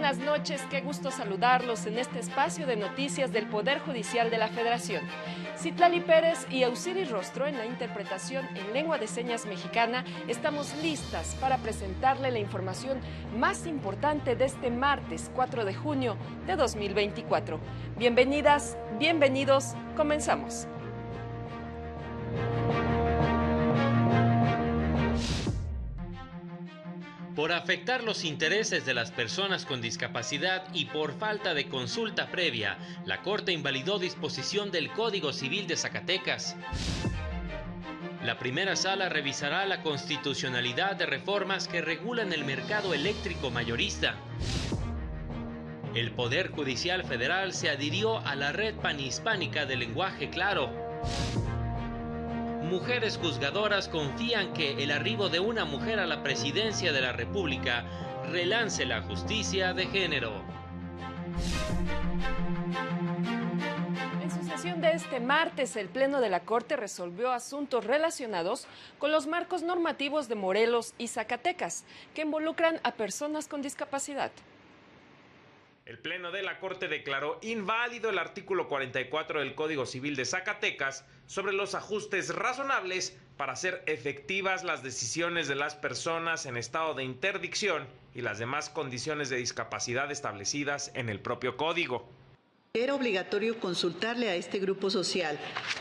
buenas noches, qué gusto saludarlos en este espacio de noticias del Poder Judicial de la Federación. Citlali Pérez y Auxiri Rostro en la interpretación en lengua de señas mexicana estamos listas para presentarle la información más importante de este martes 4 de junio de 2024. Bienvenidas, bienvenidos, comenzamos. Por afectar los intereses de las personas con discapacidad y por falta de consulta previa, la Corte invalidó disposición del Código Civil de Zacatecas. La primera sala revisará la constitucionalidad de reformas que regulan el mercado eléctrico mayorista. El Poder Judicial Federal se adhirió a la Red Panhispánica de Lenguaje Claro. Mujeres juzgadoras confían que el arribo de una mujer a la presidencia de la República relance la justicia de género. En su sesión de este martes, el Pleno de la Corte resolvió asuntos relacionados con los marcos normativos de Morelos y Zacatecas, que involucran a personas con discapacidad. El Pleno de la Corte declaró inválido el artículo 44 del Código Civil de Zacatecas sobre los ajustes razonables para hacer efectivas las decisiones de las personas en estado de interdicción y las demás condiciones de discapacidad establecidas en el propio código. Era obligatorio consultarle a este grupo social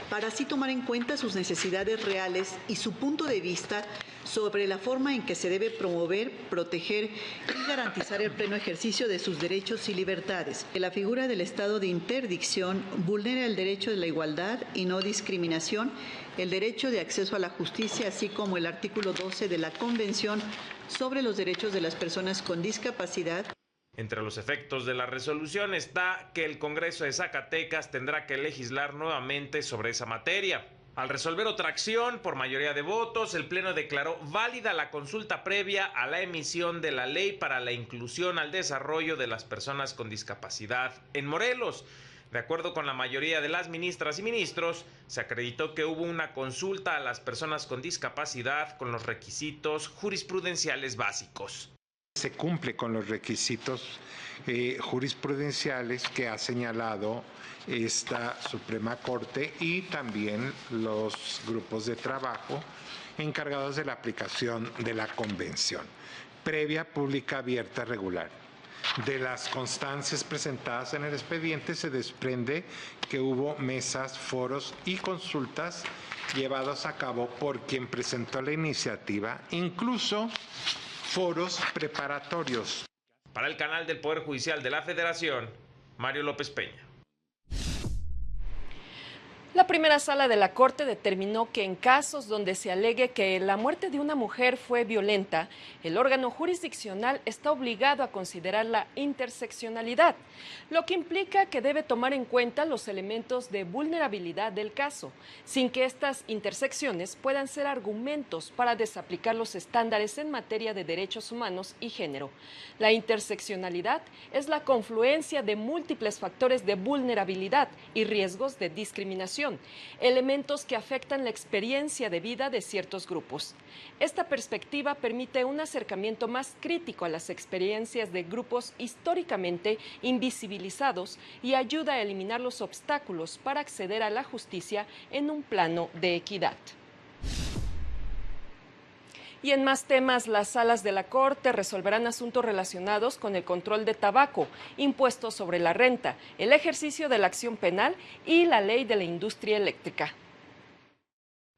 para así tomar en cuenta sus necesidades reales y su punto de vista sobre la forma en que se debe promover, proteger y garantizar el pleno ejercicio de sus derechos y libertades. Que la figura del estado de interdicción vulnera el derecho de la igualdad y no discriminación, el derecho de acceso a la justicia, así como el artículo 12 de la Convención sobre los Derechos de las Personas con Discapacidad. Entre los efectos de la resolución está que el Congreso de Zacatecas tendrá que legislar nuevamente sobre esa materia. Al resolver otra acción por mayoría de votos, el Pleno declaró válida la consulta previa a la emisión de la Ley para la Inclusión al Desarrollo de las Personas con Discapacidad en Morelos. De acuerdo con la mayoría de las ministras y ministros, se acreditó que hubo una consulta a las personas con discapacidad con los requisitos jurisprudenciales básicos. Se cumple con los requisitos jurisprudenciales que ha señalado esta Suprema Corte y también los grupos de trabajo encargados de la aplicación de la Convención. Previa, pública, abierta, regular. De las constancias presentadas en el expediente se desprende que hubo mesas, foros y consultas llevados a cabo por quien presentó la iniciativa, incluso foros preparatorios. Para el canal del Poder Judicial de la Federación, Mario López Peña. La primera sala de la Corte determinó que en casos donde se alegue que la muerte de una mujer fue violenta, el órgano jurisdiccional está obligado a considerar la interseccionalidad, lo que implica que debe tomar en cuenta los elementos de vulnerabilidad del caso, sin que estas intersecciones puedan ser argumentos para desaplicar los estándares en materia de derechos humanos y género. La interseccionalidad es la confluencia de múltiples factores de vulnerabilidad y riesgos de discriminación, elementos que afectan la experiencia de vida de ciertos grupos. Esta perspectiva permite un acercamiento más crítico a las experiencias de grupos históricamente invisibilizados y ayuda a eliminar los obstáculos para acceder a la justicia en un plano de equidad. Y en más temas, las salas de la Corte resolverán asuntos relacionados con el control de tabaco, impuestos sobre la renta, el ejercicio de la acción penal y la ley de la industria eléctrica.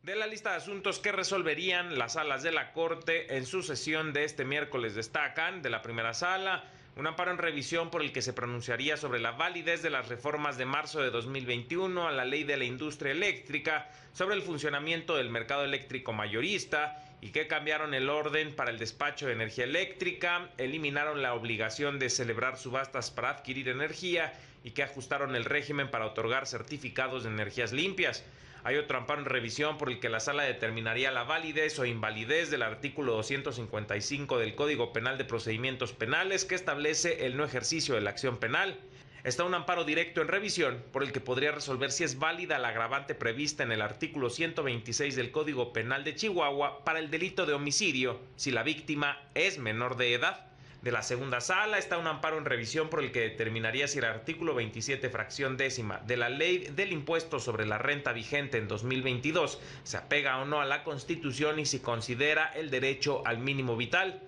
De la lista de asuntos que resolverían las salas de la Corte en su sesión de este miércoles destacan: de la primera sala, un amparo en revisión por el que se pronunciaría sobre la validez de las reformas de marzo de 2021 a la ley de la industria eléctrica, sobre el funcionamiento del mercado eléctrico mayorista y que cambiaron el orden para el despacho de energía eléctrica, eliminaron la obligación de celebrar subastas para adquirir energía y que ajustaron el régimen para otorgar certificados de energías limpias. Hay otro amparo en revisión por el que la sala determinaría la validez o invalidez del artículo 255 del Código Penal de Procedimientos Penales, que establece el no ejercicio de la acción penal. Está un amparo directo en revisión por el que podría resolver si es válida la agravante prevista en el artículo 126 del Código Penal de Chihuahua para el delito de homicidio si la víctima es menor de edad. De la segunda sala está un amparo en revisión por el que determinaría si el artículo 27, fracción décima de la ley del impuesto sobre la renta vigente en 2022 se apega o no a la Constitución y si considera el derecho al mínimo vital.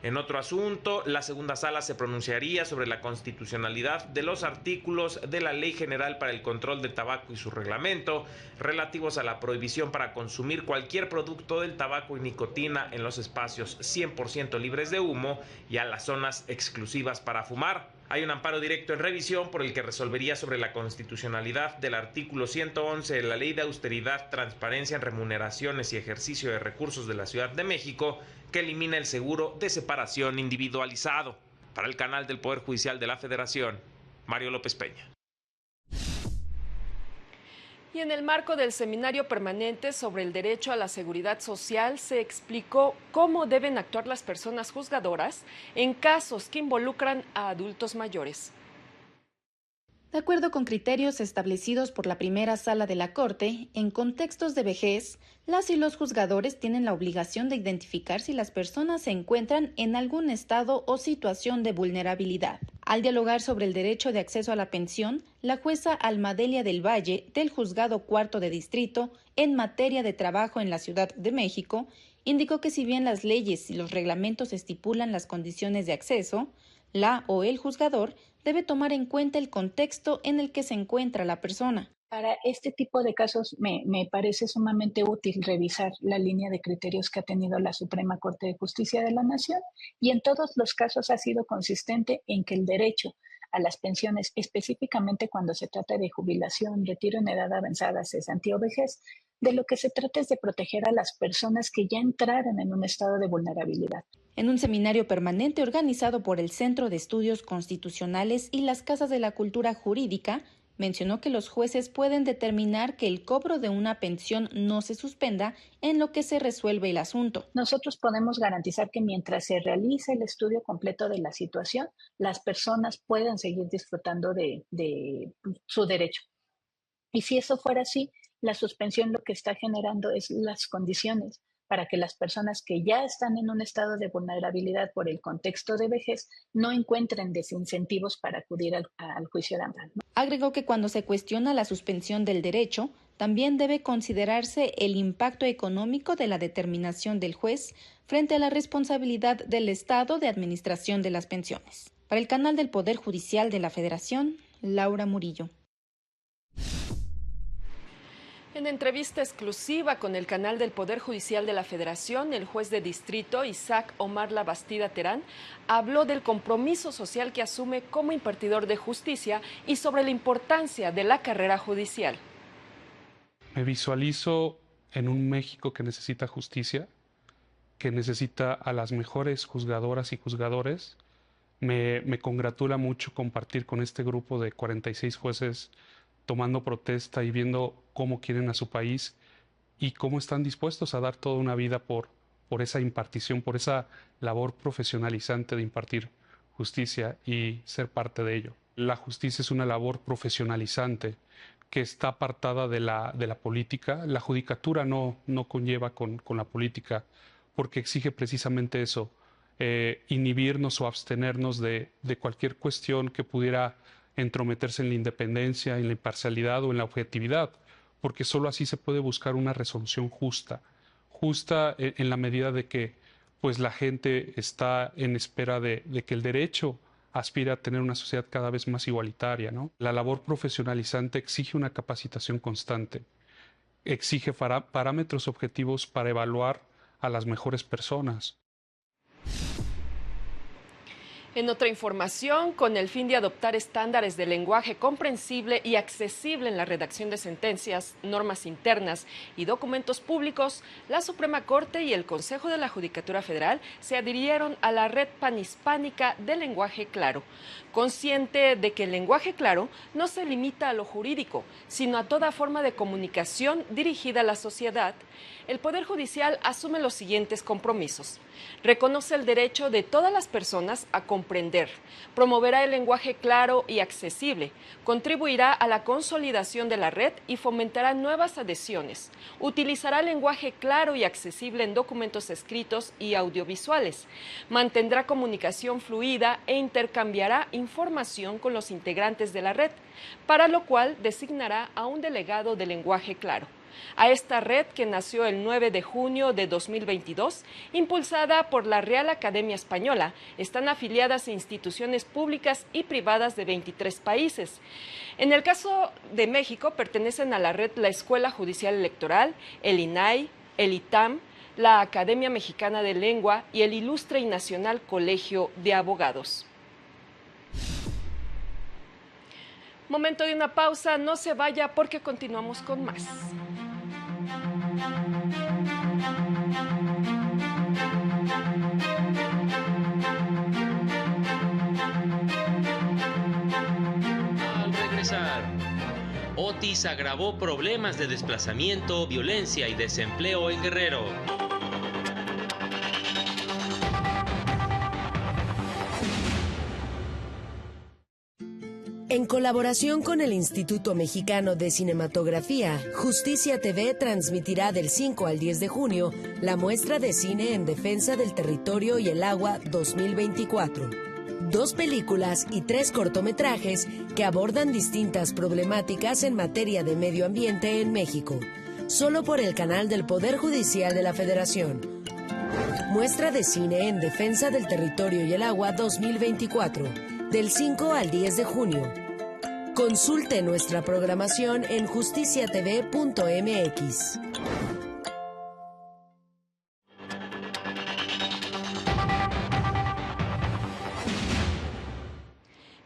En otro asunto, la segunda sala se pronunciaría sobre la constitucionalidad de los artículos de la Ley General para el Control del Tabaco y su reglamento, relativos a la prohibición para consumir cualquier producto del tabaco y nicotina en los espacios 100% libres de humo y a las zonas exclusivas para fumar. Hay un amparo directo en revisión por el que resolvería sobre la constitucionalidad del artículo 111 de la Ley de Austeridad, Transparencia en Remuneraciones y Ejercicio de Recursos de la Ciudad de México, que elimina el seguro de separación individualizado. Para el canal del Poder Judicial de la Federación, Mario López Peña. Y en el marco del seminario permanente sobre el derecho a la seguridad social se explicó cómo deben actuar las personas juzgadoras en casos que involucran a adultos mayores. De acuerdo con criterios establecidos por la primera sala de la Corte, en contextos de vejez, las y los juzgadores tienen la obligación de identificar si las personas se encuentran en algún estado o situación de vulnerabilidad. Al dialogar sobre el derecho de acceso a la pensión, la jueza Almadelia del Valle, del Juzgado Cuarto de Distrito, en materia de trabajo en la Ciudad de México, indicó que si bien las leyes y los reglamentos estipulan las condiciones de acceso, la o el juzgador debe tomar en cuenta el contexto en el que se encuentra la persona. Para este tipo de casos me parece sumamente útil revisar la línea de criterios que ha tenido la Suprema Corte de Justicia de la Nación y en todos los casos ha sido consistente en que el derecho a las pensiones, específicamente cuando se trata de jubilación, retiro en edad avanzada, cesantía o vejez, de lo que se trata es de proteger a las personas que ya entraron en un estado de vulnerabilidad. En un seminario permanente organizado por el Centro de Estudios Constitucionales y las Casas de la Cultura Jurídica, mencionó que los jueces pueden determinar que el cobro de una pensión no se suspenda en lo que se resuelve el asunto. Nosotros podemos garantizar que mientras se realice el estudio completo de la situación, las personas puedan seguir disfrutando de su derecho. Y si eso fuera así, la suspensión lo que está generando es las condiciones para que las personas que ya están en un estado de vulnerabilidad por el contexto de vejez no encuentren desincentivos para acudir al juicio de amparo, ¿no? Agregó que cuando se cuestiona la suspensión del derecho, también debe considerarse el impacto económico de la determinación del juez frente a la responsabilidad del Estado de administración de las pensiones. Para el canal del Poder Judicial de la Federación, Laura Murillo. En entrevista exclusiva con el canal del Poder Judicial de la Federación, el juez de distrito Isaac Omar Labastida Terán habló del compromiso social que asume como impartidor de justicia y sobre la importancia de la carrera judicial. Me visualizo en un México que necesita justicia, que necesita a las mejores juzgadoras y juzgadores. Me congratula mucho compartir con este grupo de 46 jueces tomando protesta y viendo cómo quieren a su país y cómo están dispuestos a dar toda una vida por esa impartición, por esa labor profesionalizante de impartir justicia y ser parte de ello. La justicia es una labor profesionalizante que está apartada de la política. La judicatura no conlleva con la política porque exige precisamente eso, inhibirnos o abstenernos de cualquier cuestión que pudiera entrometerse en la independencia, en la imparcialidad o en la objetividad, porque solo así se puede buscar una resolución justa en la medida de que pues la gente está en espera de que el derecho aspire a tener una sociedad cada vez más igualitaria, ¿no? La labor profesionalizante exige una capacitación constante, exige parámetros objetivos para evaluar a las mejores personas. En otra información, con el fin de adoptar estándares de lenguaje comprensible y accesible en la redacción de sentencias, normas internas y documentos públicos, la Suprema Corte y el Consejo de la Judicatura Federal se adhirieron a la Red Panhispánica del Lenguaje Claro, consciente de que el lenguaje claro no se limita a lo jurídico, sino a toda forma de comunicación dirigida a la sociedad. El Poder Judicial asume los siguientes compromisos. Reconoce el derecho de todas las personas a compartir comprender, promoverá el lenguaje claro y accesible, contribuirá a la consolidación de la red y fomentará nuevas adhesiones, utilizará el lenguaje claro y accesible en documentos escritos y audiovisuales, mantendrá comunicación fluida e intercambiará información con los integrantes de la red, para lo cual designará a un delegado de lenguaje claro. A esta red, que nació el 9 de junio de 2022, impulsada por la Real Academia Española, están afiliadas instituciones públicas y privadas de 23 países. En el caso de México, pertenecen a la red la Escuela Judicial Electoral, el INAI, el ITAM, la Academia Mexicana de Lengua y el Ilustre y Nacional Colegio de Abogados. Momento de una pausa, no se vaya porque continuamos con más. Al regresar, Otis agravó problemas de desplazamiento, violencia y desempleo en Guerrero. En colaboración con el Instituto Mexicano de Cinematografía, Justicia TV transmitirá del 5 al 10 de junio la muestra de cine en defensa del territorio y el agua 2024. 2 películas y 3 cortometrajes que abordan distintas problemáticas en materia de medio ambiente en México, solo por el canal del Poder Judicial de la Federación. Muestra de cine en defensa del territorio y el agua 2024, del 5 al 10 de junio. Consulte nuestra programación en justiciatv.mx.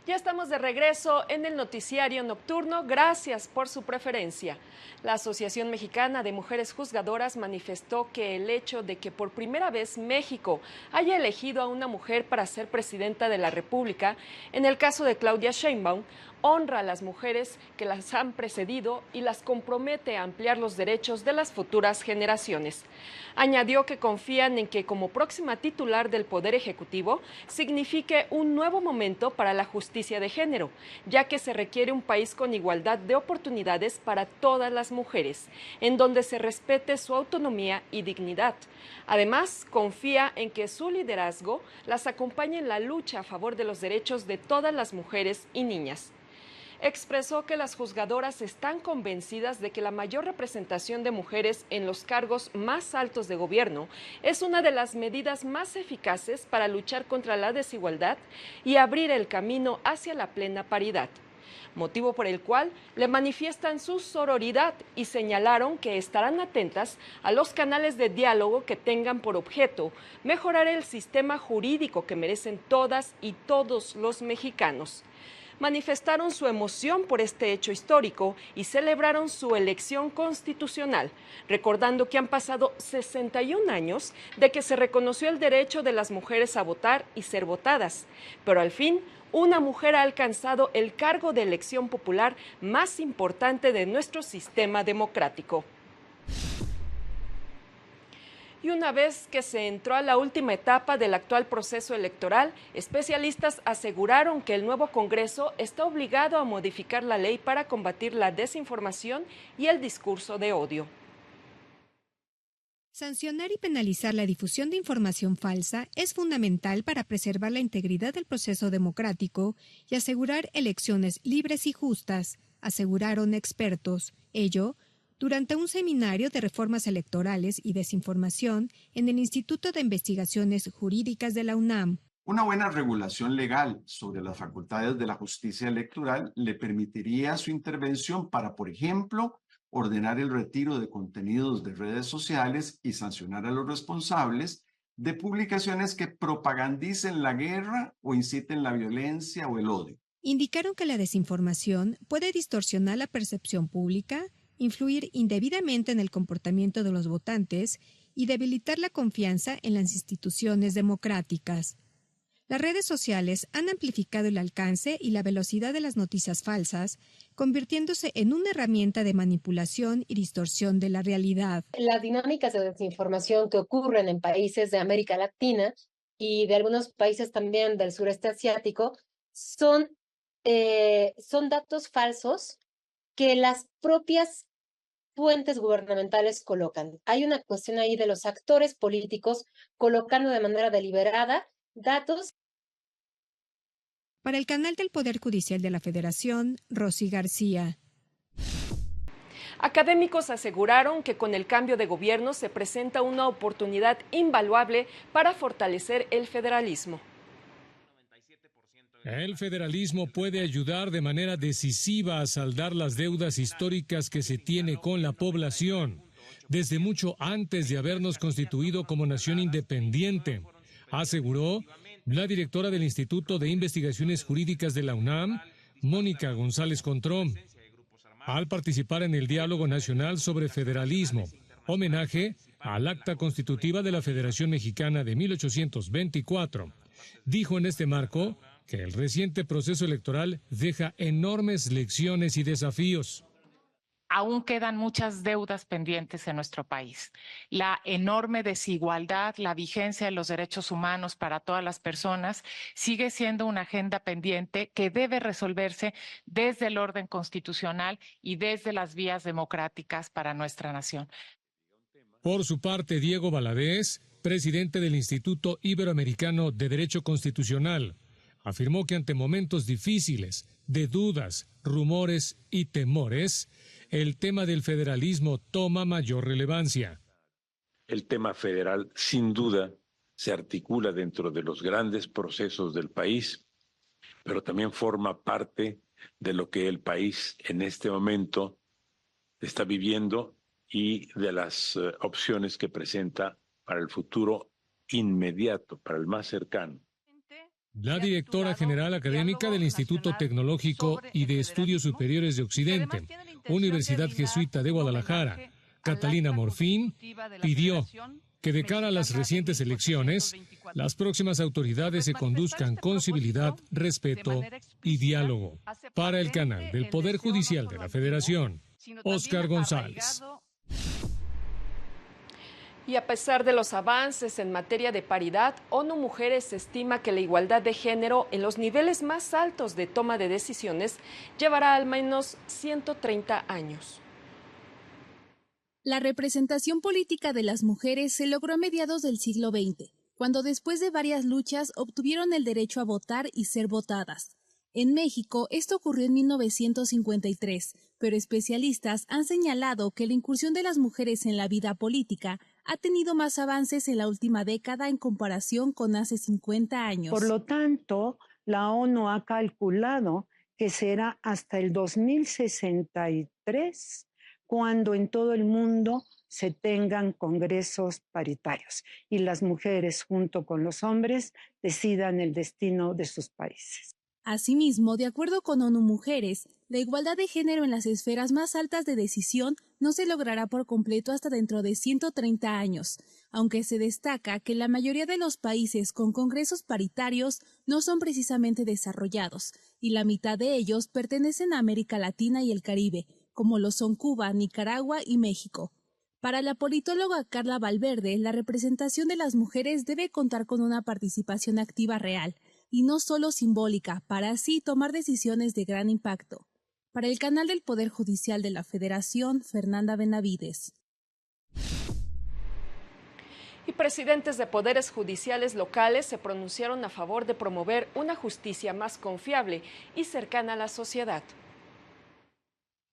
Ya estamos de regreso en el noticiario nocturno. Gracias por su preferencia. La Asociación Mexicana de Mujeres Juzgadoras manifestó que el hecho de que por primera vez México haya elegido a una mujer para ser presidenta de la República, en el caso de Claudia Sheinbaum, honra a las mujeres que las han precedido y las compromete a ampliar los derechos de las futuras generaciones. Añadió que confían en que como próxima titular del Poder Ejecutivo signifique un nuevo momento para la justicia de género, ya que se requiere un país con igualdad de oportunidades para todas las mujeres, en donde se respete su autonomía y dignidad. Además, confía en que su liderazgo las acompañe en la lucha a favor de los derechos de todas las mujeres y niñas. Expresó que las juzgadoras están convencidas de que la mayor representación de mujeres en los cargos más altos de gobierno es una de las medidas más eficaces para luchar contra la desigualdad y abrir el camino hacia la plena paridad, motivo por el cual le manifiestan su sororidad y señalaron que estarán atentas a los canales de diálogo que tengan por objeto mejorar el sistema jurídico que merecen todas y todos los mexicanos. Manifestaron su emoción por este hecho histórico y celebraron su elección constitucional, recordando que han pasado 61 años de que se reconoció el derecho de las mujeres a votar y ser votadas, pero al fin una mujer ha alcanzado el cargo de elección popular más importante de nuestro sistema democrático. Y una vez que se entró a la última etapa del actual proceso electoral, especialistas aseguraron que el nuevo Congreso está obligado a modificar la ley para combatir la desinformación y el discurso de odio. Sancionar y penalizar la difusión de información falsa es fundamental para preservar la integridad del proceso democrático y asegurar elecciones libres y justas, aseguraron expertos. Ello durante un seminario de reformas electorales y desinformación en el Instituto de Investigaciones Jurídicas de la UNAM. Una buena regulación legal sobre las facultades de la justicia electoral le permitiría su intervención para, por ejemplo, ordenar el retiro de contenidos de redes sociales y sancionar a los responsables de publicaciones que propagandicen la guerra o inciten la violencia o el odio. Indicaron que la desinformación puede distorsionar la percepción pública, influir indebidamente en el comportamiento de los votantes y debilitar la confianza en las instituciones democráticas. Las redes sociales han amplificado el alcance y la velocidad de las noticias falsas, convirtiéndose en una herramienta de manipulación y distorsión de la realidad. Las dinámicas de desinformación que ocurren en países de América Latina y de algunos países también del sureste asiático, son datos falsos que las propias fuentes gubernamentales colocan. Hay una cuestión ahí de los actores políticos colocando de manera deliberada datos. Para el canal del Poder Judicial de la Federación, Rosy García. Académicos aseguraron que con el cambio de gobierno se presenta una oportunidad invaluable para fortalecer el federalismo. El federalismo puede ayudar de manera decisiva a saldar las deudas históricas que se tiene con la población, desde mucho antes de habernos constituido como nación independiente, aseguró la directora del Instituto de Investigaciones Jurídicas de la UNAM, Mónica González Contrón, al participar en el Diálogo Nacional sobre Federalismo, homenaje al Acta Constitutiva de la Federación Mexicana de 1824. Dijo en este marco que el reciente proceso electoral deja enormes lecciones y desafíos. Aún quedan muchas deudas pendientes en nuestro país. La enorme desigualdad, la vigencia de los derechos humanos para todas las personas sigue siendo una agenda pendiente que debe resolverse desde el orden constitucional y desde las vías democráticas para nuestra nación. Por su parte, Diego Valadez, presidente del Instituto Iberoamericano de Derecho Constitucional, afirmó que ante momentos difíciles, de dudas, rumores y temores, el tema del federalismo toma mayor relevancia. El tema federal, sin duda, se articula dentro de los grandes procesos del país, pero también forma parte de lo que el país en este momento está viviendo y de las opciones que presenta para el futuro inmediato, para el más cercano. La directora general académica del Instituto Tecnológico y de Estudios Superiores de Occidente, Universidad Jesuita de Guadalajara, Catalina Morfín, pidió que de cara a las recientes elecciones, las próximas autoridades se conduzcan con civilidad, respeto y diálogo. Para el canal del Poder Judicial de la Federación, Óscar González. Y a pesar de los avances en materia de paridad, ONU Mujeres estima que la igualdad de género en los niveles más altos de toma de decisiones llevará al menos 130 años. La representación política de las mujeres se logró a mediados del siglo XX, cuando después de varias luchas obtuvieron el derecho a votar y ser votadas. En México, esto ocurrió en 1953, pero especialistas han señalado que la incursión de las mujeres en la vida política ha tenido más avances en la última década en comparación con hace 50 años. Por lo tanto, la ONU ha calculado que será hasta el 2063 cuando en todo el mundo se tengan congresos paritarios y las mujeres junto con los hombres decidan el destino de sus países. Asimismo, de acuerdo con ONU Mujeres, la igualdad de género en las esferas más altas de decisión no se logrará por completo hasta dentro de 130 años, aunque se destaca que la mayoría de los países con congresos paritarios no son precisamente desarrollados, y la mitad de ellos pertenecen a América Latina y el Caribe, como lo son Cuba, Nicaragua y México. Para la politóloga Carla Valverde, la representación de las mujeres debe contar con una participación activa real, y no solo simbólica, para así tomar decisiones de gran impacto. Para el canal del Poder Judicial de la Federación, Fernanda Benavides. Y presidentes de poderes judiciales locales se pronunciaron a favor de promover una justicia más confiable y cercana a la sociedad.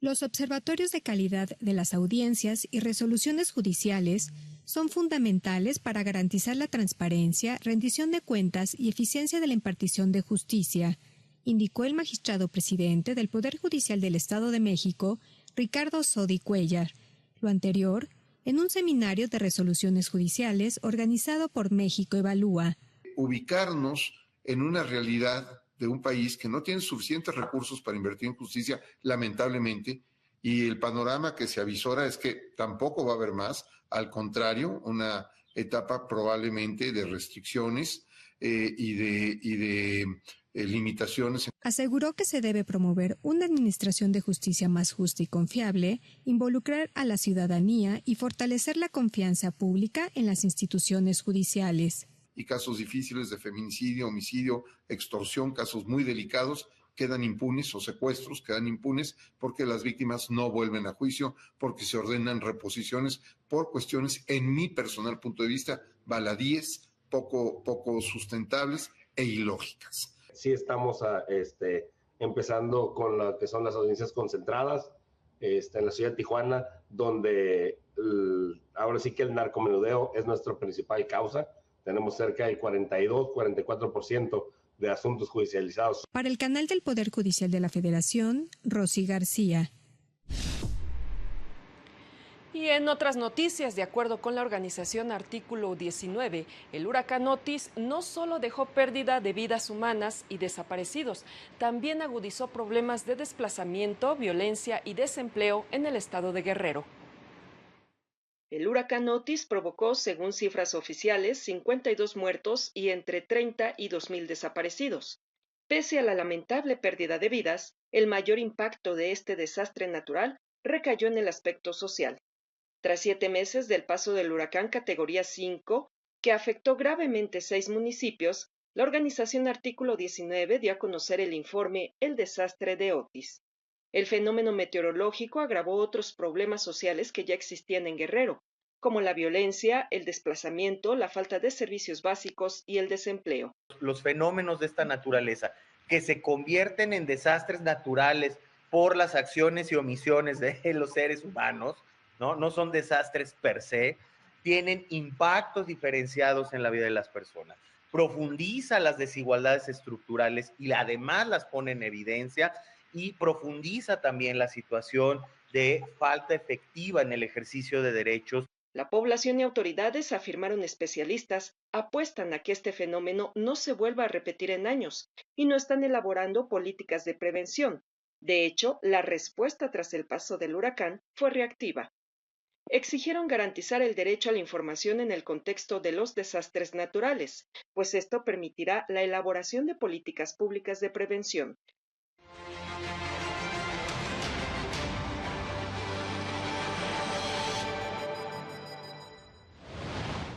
Los observatorios de calidad de las audiencias y resoluciones judiciales son fundamentales para garantizar la transparencia, rendición de cuentas y eficiencia de la impartición de justicia, indicó el magistrado presidente del Poder Judicial del Estado de México, Ricardo Sodi Cuellar. Lo anterior, en un seminario de resoluciones judiciales organizado por México Evalúa. Ubicarnos en una realidad de un país que no tiene suficientes recursos para invertir en justicia, lamentablemente, y el panorama que se avisora es que tampoco va a haber más, al contrario, una etapa probablemente de restricciones y de limitaciones. Aseguró que se debe promover una administración de justicia más justa y confiable, involucrar a la ciudadanía y fortalecer la confianza pública en las instituciones judiciales. y casos difíciles de feminicidio, homicidio, extorsión, casos muy delicados, quedan impunes, o secuestros quedan impunes porque las víctimas no vuelven a juicio, porque se ordenan reposiciones por cuestiones, en mi personal punto de vista, baladíes, poco sustentables e ilógicas. Sí estamos empezando con lo que son las audiencias concentradas en la ciudad de Tijuana, donde ahora sí que el narcomenudeo es nuestra principal causa. Tenemos cerca del 42-44% de asuntos judicializados. Para el canal del Poder Judicial de la Federación, Rosy García. Y en otras noticias, de acuerdo con la organización Artículo 19, el huracán Otis no solo dejó pérdida de vidas humanas y desaparecidos, también agudizó problemas de desplazamiento, violencia y desempleo en el estado de Guerrero. El huracán Otis provocó, según cifras oficiales, 52 muertos y entre 30 y 2,000 desaparecidos. Pese a la lamentable pérdida de vidas, el mayor impacto de este desastre natural recayó en el aspecto social. Tras 7 meses del paso del huracán categoría 5, que afectó gravemente 6 municipios, la organización Artículo 19 dio a conocer el informe El desastre de Otis. El fenómeno meteorológico agravó otros problemas sociales que ya existían en Guerrero, como la violencia, el desplazamiento, la falta de servicios básicos y el desempleo. Los fenómenos de esta naturaleza que se convierten en desastres naturales por las acciones y omisiones de los seres humanos, no son desastres per se, tienen impactos diferenciados en la vida de las personas. Profundiza las desigualdades estructurales y además las pone en evidencia, y profundiza también la situación de falta efectiva en el ejercicio de derechos. La población y autoridades, afirmaron especialistas, apuestan a que este fenómeno no se vuelva a repetir en años y no están elaborando políticas de prevención. De hecho, la respuesta tras el paso del huracán fue reactiva. Exigieron garantizar el derecho a la información en el contexto de los desastres naturales, pues esto permitirá la elaboración de políticas públicas de prevención.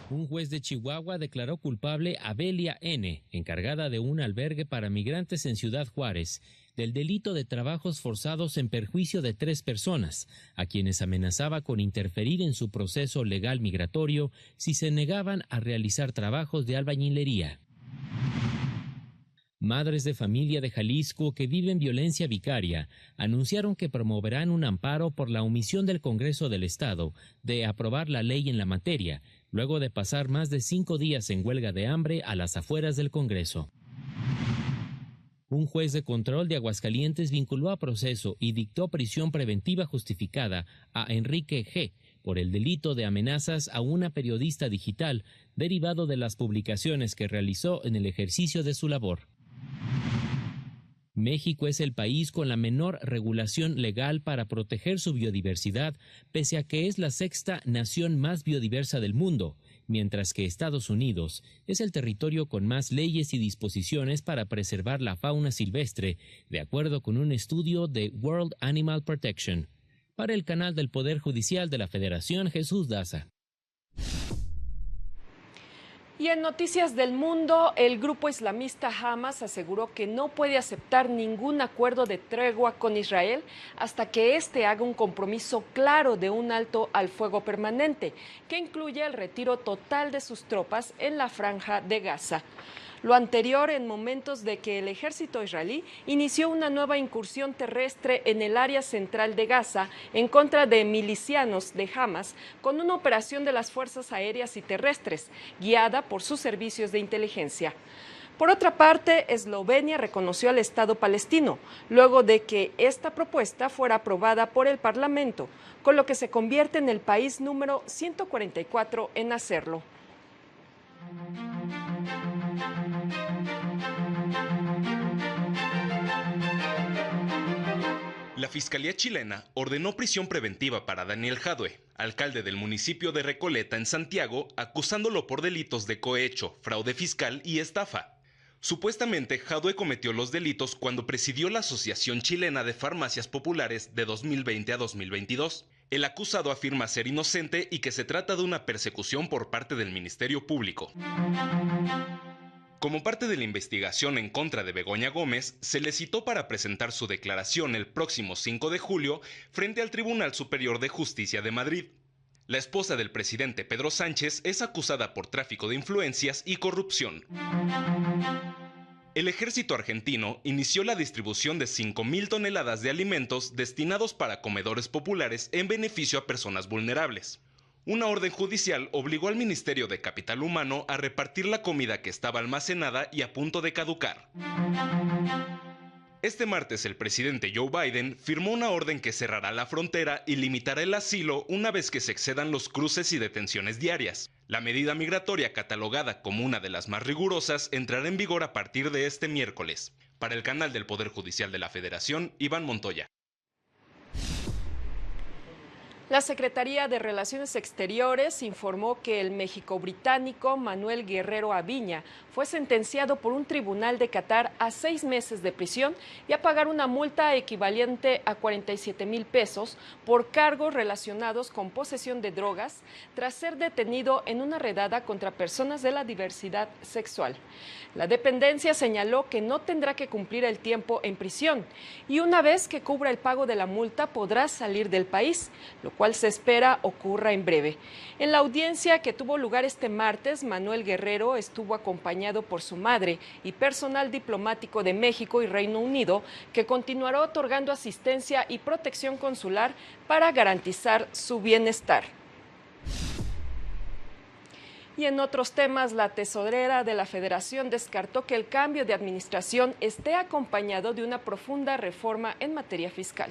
Un juez de Chihuahua declaró culpable a Belia N., encargada de un albergue para migrantes en Ciudad Juárez, del delito de trabajos forzados en perjuicio de 3 personas, a quienes amenazaba con interferir en su proceso legal migratorio si se negaban a realizar trabajos de albañilería. Madres de familia de Jalisco que viven violencia vicaria anunciaron que promoverán un amparo por la omisión del Congreso del Estado de aprobar la ley en la materia, luego de pasar más de 5 días en huelga de hambre a las afueras del Congreso. Un juez de control de Aguascalientes vinculó a proceso y dictó prisión preventiva justificada a Enrique G. por el delito de amenazas a una periodista digital derivado de las publicaciones que realizó en el ejercicio de su labor. México es el país con la menor regulación legal para proteger su biodiversidad, pese a que es la 6ª nación más biodiversa del mundo, mientras que Estados Unidos es el territorio con más leyes y disposiciones para preservar la fauna silvestre, de acuerdo con un estudio de World Animal Protection. Para el canal del Poder Judicial de la Federación, Jesús Daza. Y en noticias del mundo, el grupo islamista Hamas aseguró que no puede aceptar ningún acuerdo de tregua con Israel hasta que éste haga un compromiso claro de un alto al fuego permanente, que incluye el retiro total de sus tropas en la franja de Gaza. Lo anterior en momentos de que el ejército israelí inició una nueva incursión terrestre en el área central de Gaza en contra de milicianos de Hamas, con una operación de las fuerzas aéreas y terrestres, guiada por sus servicios de inteligencia. Por otra parte, Eslovenia reconoció al Estado palestino, luego de que esta propuesta fuera aprobada por el Parlamento, con lo que se convierte en el país número 144 en hacerlo. La Fiscalía chilena ordenó prisión preventiva para Daniel Jadue, alcalde del municipio de Recoleta en Santiago, acusándolo por delitos de cohecho, fraude fiscal y estafa. Supuestamente, Jadue cometió los delitos cuando presidió la Asociación Chilena de Farmacias Populares de 2020 a 2022. El acusado afirma ser inocente y que se trata de una persecución por parte del Ministerio Público. Como parte de la investigación en contra de Begoña Gómez, se le citó para presentar su declaración el próximo 5 de julio frente al Tribunal Superior de Justicia de Madrid. La esposa del presidente Pedro Sánchez es acusada por tráfico de influencias y corrupción. El ejército argentino inició la distribución de 5,000 toneladas de alimentos destinados para comedores populares en beneficio a personas vulnerables. Una orden judicial obligó al Ministerio de Capital Humano a repartir la comida que estaba almacenada y a punto de caducar. Este martes el presidente Joe Biden firmó una orden que cerrará la frontera y limitará el asilo una vez que se excedan los cruces y detenciones diarias. La medida migratoria, catalogada como una de las más rigurosas, entrará en vigor a partir de este miércoles. Para el canal del Poder Judicial de la Federación, Iván Montoya. La Secretaría de Relaciones Exteriores informó que el méxico-británico Manuel Guerrero Aviña fue sentenciado por un tribunal de Qatar a 6 meses de prisión y a pagar una multa equivalente a 47,000 pesos por cargos relacionados con posesión de drogas tras ser detenido en una redada contra personas de la diversidad sexual. La dependencia señaló que no tendrá que cumplir el tiempo en prisión y una vez que cubra el pago de la multa podrá salir del país, lo cual se espera ocurra en breve. En la audiencia que tuvo lugar este martes, Manuel Guerrero estuvo acompañado por su madre y personal diplomático de México y Reino Unido, que continuará otorgando asistencia y protección consular para garantizar su bienestar. Y en otros temas, la tesorera de la Federación descartó que el cambio de administración esté acompañado de una profunda reforma en materia fiscal.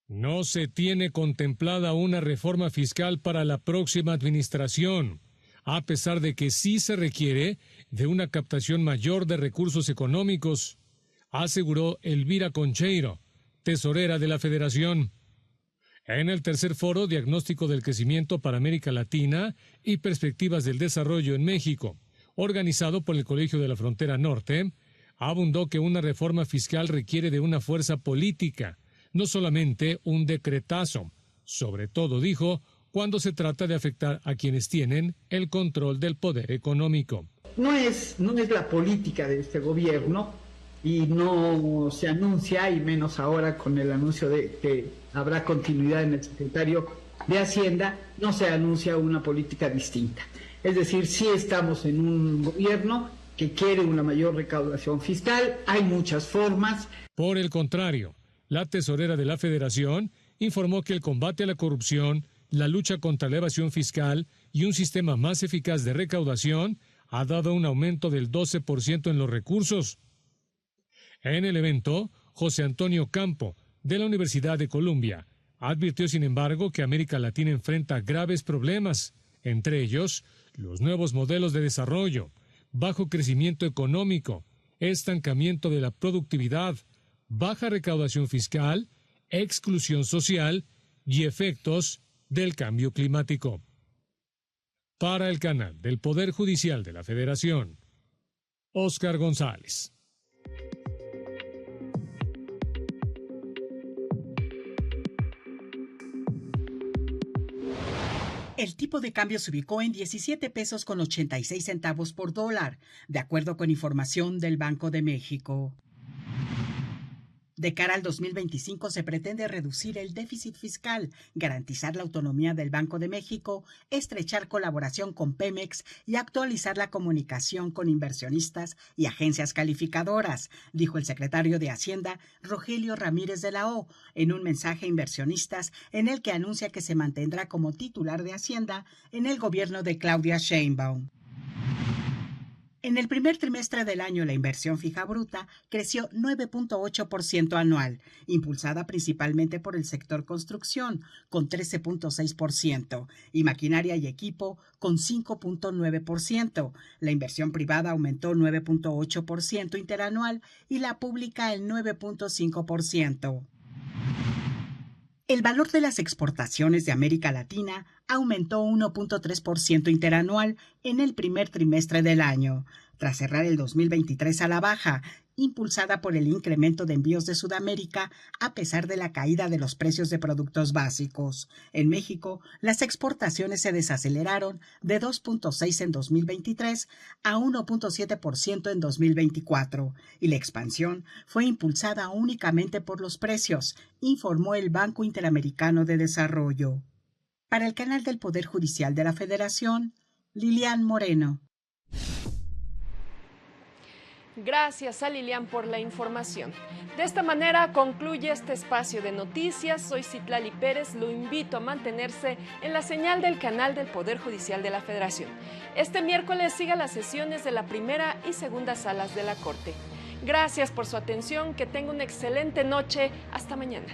No se tiene contemplada una reforma fiscal para la próxima administración, a pesar de que sí se requiere de una captación mayor de recursos económicos, aseguró Elvira Concheiro, tesorera de la Federación. En el tercer foro Diagnóstico del Crecimiento para América Latina y Perspectivas del Desarrollo en México, organizado por el Colegio de la Frontera Norte, abundó que una reforma fiscal requiere de una fuerza política, no solamente un decretazo, sobre todo, dijo, cuando se trata de afectar a quienes tienen el control del poder económico. No es la política de este gobierno y no se anuncia, y menos ahora con el anuncio de que habrá continuidad en el secretario de Hacienda, no se anuncia una política distinta. Es decir, sí estamos en un gobierno que quiere una mayor recaudación fiscal, hay muchas formas. Por el contrario, la tesorera de la Federación informó que el combate a la corrupción, la lucha contra la evasión fiscal y un sistema más eficaz de recaudación ha dado un aumento del 12% en los recursos. En el evento, José Antonio Campo, de la Universidad de Columbia, advirtió sin embargo que América Latina enfrenta graves problemas, entre ellos los nuevos modelos de desarrollo, bajo crecimiento económico, estancamiento de la productividad, baja recaudación fiscal, exclusión social y efectos del cambio climático. Para el canal del Poder Judicial de la Federación, Óscar González. El tipo de cambio se ubicó en 17 pesos con 86 centavos por dólar, de acuerdo con información del Banco de México. De cara al 2025 se pretende reducir el déficit fiscal, garantizar la autonomía del Banco de México, estrechar colaboración con Pemex y actualizar la comunicación con inversionistas y agencias calificadoras, dijo el secretario de Hacienda, Rogelio Ramírez de la O, en un mensaje a inversionistas en el que anuncia que se mantendrá como titular de Hacienda en el gobierno de Claudia Sheinbaum. En el primer trimestre del año, la inversión fija bruta creció 9.8% anual, impulsada principalmente por el sector construcción, con 13.6%, y maquinaria y equipo, con 5.9%. La inversión privada aumentó 9.8% interanual y la pública el 9.5%. El valor de las exportaciones de América Latina aumentó 1.3% interanual en el primer trimestre del año, tras cerrar el 2023 a la baja, impulsada por el incremento de envíos de Sudamérica a pesar de la caída de los precios de productos básicos. En México, las exportaciones se desaceleraron de 2.6 en 2023 a 1.7% en 2024 y la expansión fue impulsada únicamente por los precios, informó el Banco Interamericano de Desarrollo. Para el canal del Poder Judicial de la Federación, Lilian Moreno. Gracias a Lilian por la información. De esta manera concluye este espacio de noticias. Soy Citlali Pérez. Lo invito a mantenerse en la señal del canal del Poder Judicial de la Federación. Este miércoles siga las sesiones de la primera y segunda salas de la Corte. Gracias por su atención. Que tenga una excelente noche. Hasta mañana.